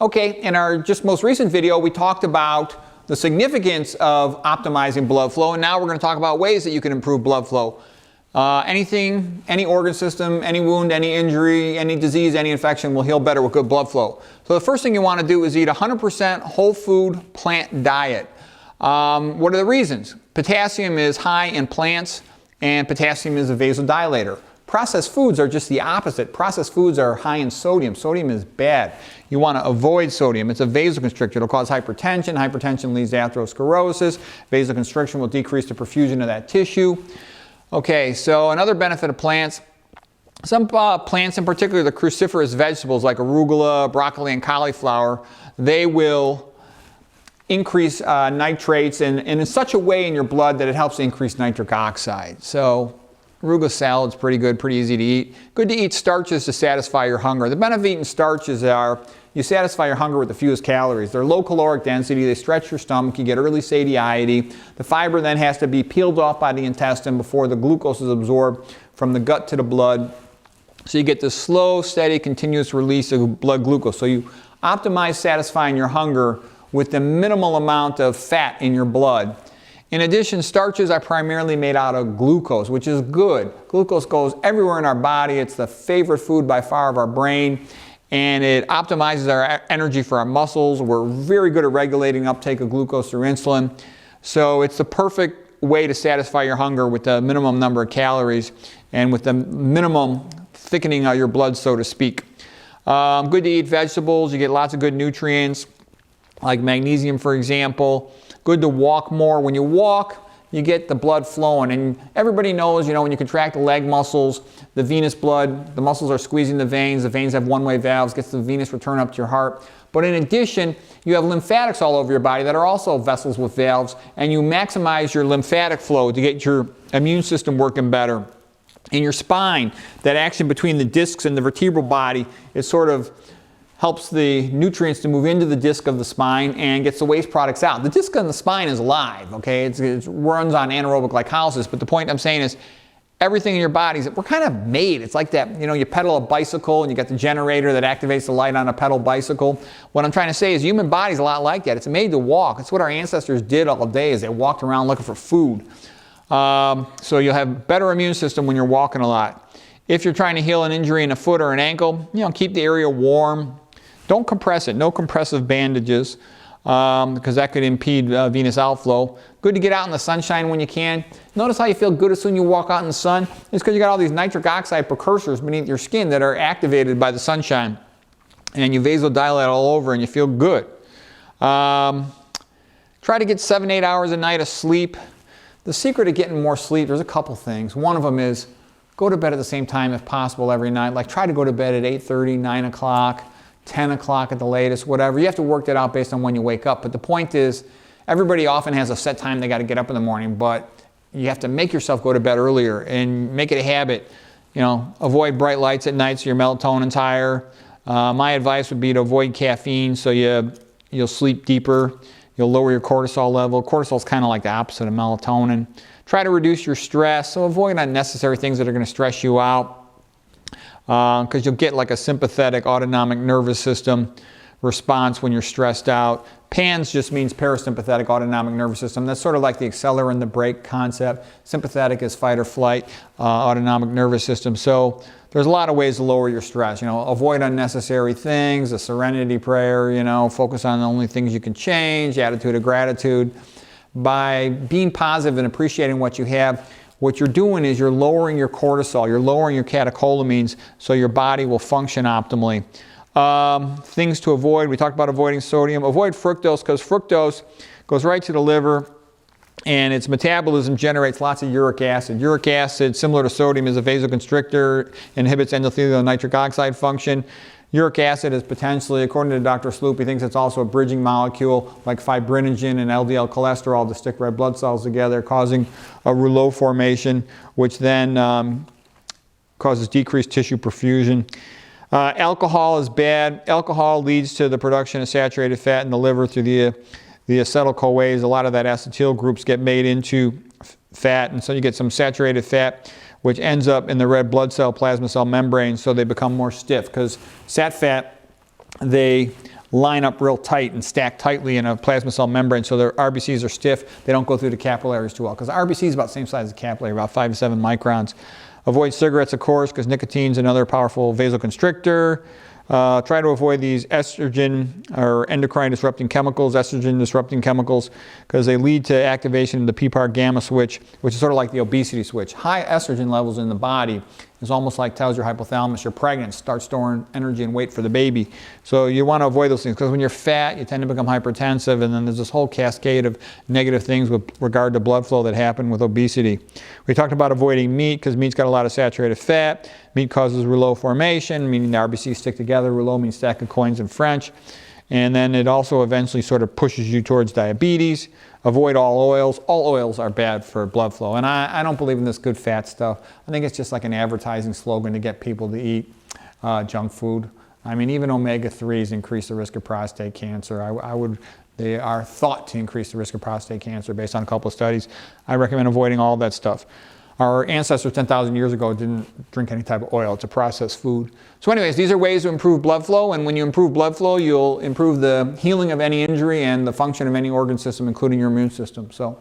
Okay, in our just most recent video, we talked about the significance of optimizing blood flow, and now we're going to talk about ways that you can improve blood flow. Anything, any organ system, any wound, any injury, any disease, any infection will heal better with good blood flow. So the first thing you want to do is eat 100% whole food plant diet. What are the reasons? Potassium is high in plants, and potassium is a vasodilator. Processed foods are just the opposite. Processed foods are high in sodium. Sodium is bad. You want to avoid sodium. It's a vasoconstrictor. It'll cause hypertension. Hypertension leads to atherosclerosis. Vasoconstriction will decrease the perfusion of that tissue. Okay, so another benefit of plants, some plants in particular, the cruciferous vegetables like arugula, broccoli, and cauliflower, they will increase nitrates in such a way in your blood that it helps increase nitric oxide. So arugula salad's pretty good, pretty easy to eat. Good to eat starches to satisfy your hunger. The benefit of eating starches are you satisfy your hunger with the fewest calories. They're low caloric density, they stretch your stomach, you get early satiety. The fiber then has to be peeled off by the intestine before the glucose is absorbed from the gut to the blood. So you get this slow, steady, continuous release of blood glucose. So you optimize satisfying your hunger with the minimal amount of fat in your blood. In addition, starches are primarily made out of glucose, which is good. Glucose goes everywhere in our body. It's the favorite food by far of our brain, and it optimizes our energy for our muscles. We're very good at regulating uptake of glucose through insulin. So it's the perfect way to satisfy your hunger with the minimum number of calories and with the minimum thickening of your blood, so to speak. Good to eat vegetables. You get lots of good nutrients, like magnesium, for example. Good to walk more. When you walk, you get the blood flowing. And everybody knows, when you contract the leg muscles, the venous blood, the muscles are squeezing the veins have one-way valves, gets the venous return up to your heart. But in addition, you have lymphatics all over your body that are also vessels with valves, and you maximize your lymphatic flow to get your immune system working better. In your spine, that action between the discs and the vertebral body, it sort of helps the nutrients to move into the disc of the spine and gets the waste products out. The disc on the spine is alive, okay? It runs on anaerobic glycolysis, but the point I'm saying is everything in your body, we're kind of made. It's like that, you pedal a bicycle and you got the generator that activates the light on a pedal bicycle. What I'm trying to say is human body's a lot like that. It's made to walk. It's what our ancestors did all day, is they walked around looking for food. So you'll have better immune system when you're walking a lot. If you're trying to heal an injury in a foot or an ankle, keep the area warm. Don't compress it. No compressive bandages, because that could impede venous outflow. Good to get out in the sunshine when you can. Notice how you feel good as soon as you walk out in the sun? It's because you got all these nitric oxide precursors beneath your skin that are activated by the sunshine. And you vasodilate all over and you feel good. Try to get 7-8 hours a night of sleep. The secret of getting more sleep, there's a couple things. One of them is go to bed at the same time if possible every night. Like try to go to bed at 8:30, 9 o'clock. 10 o'clock at the latest, whatever. You have to work that out based on when you wake up. But the point is, everybody often has a set time they got to get up in the morning, but you have to make yourself go to bed earlier and make it a habit. Avoid bright lights at night so your melatonin's higher. My advice would be to avoid caffeine so you'll sleep deeper. You'll lower your cortisol level. Cortisol is kind of like the opposite of melatonin. Try to reduce your stress, so avoid unnecessary things that are going to stress you out. Because you'll get like a sympathetic autonomic nervous system response when you're stressed out. PANS just means parasympathetic autonomic nervous system. That's sort of like the accelerant and the brake concept. Sympathetic is fight or flight, autonomic nervous system. So there's a lot of ways to lower your stress. Avoid unnecessary things, the serenity prayer, focus on the only things you can change, attitude of gratitude. By being positive and appreciating what you have, what you're doing is you're lowering your cortisol, you're lowering your catecholamines so your body will function optimally. Things to avoid, we talked about avoiding sodium. Avoid fructose, because fructose goes right to the liver and its metabolism generates lots of uric acid. Uric acid, similar to sodium, is a vasoconstrictor, inhibits endothelial nitric oxide function. Uric acid is potentially, according to Dr. Sloop, he thinks it's also a bridging molecule like fibrinogen and LDL cholesterol to stick red blood cells together, causing a rouleau formation, which then causes decreased tissue perfusion. Alcohol is bad. Alcohol leads to the production of saturated fat in the liver through the acetyl-CoAs. A lot of that acetyl groups get made into fat, and so you get some saturated fat, which ends up in the red blood cell plasma cell membrane, so they become more stiff, because fat, they line up real tight and stack tightly in a plasma cell membrane, so their RBCs are stiff. They don't go through the capillaries too well, because the RBC is about the same size as the capillary, about 5 to 7 microns. Avoid cigarettes, of course, because nicotine's another powerful vasoconstrictor. Try to avoid these estrogen or endocrine disrupting chemicals, estrogen disrupting chemicals, because they lead to activation of the PPAR gamma switch, which is sort of like the obesity switch. High estrogen levels in the body is almost like tells your hypothalamus you're pregnant, start storing energy and weight for the baby. So you want to avoid those things, because when you're fat, you tend to become hypertensive, and then there's this whole cascade of negative things with regard to blood flow that happen with obesity. We talked about avoiding meat, because meat's got a lot of saturated fat. Meat causes rouleau formation, meaning the RBCs stick together. Rouleau means stack of coins in French. And then it also eventually sort of pushes you towards diabetes. Avoid all oils. All oils are bad for blood flow. And I don't believe in this good fat stuff. I think it's just like an advertising slogan to get people to eat junk food. I mean, even omega-3s increase the risk of prostate cancer. They are thought to increase the risk of prostate cancer based on a couple of studies. I recommend avoiding all that stuff. Our ancestors 10,000 years ago didn't drink any type of oil. It's a processed food. So anyways, these are ways to improve blood flow, and when you improve blood flow, you'll improve the healing of any injury and the function of any organ system, including your immune system. So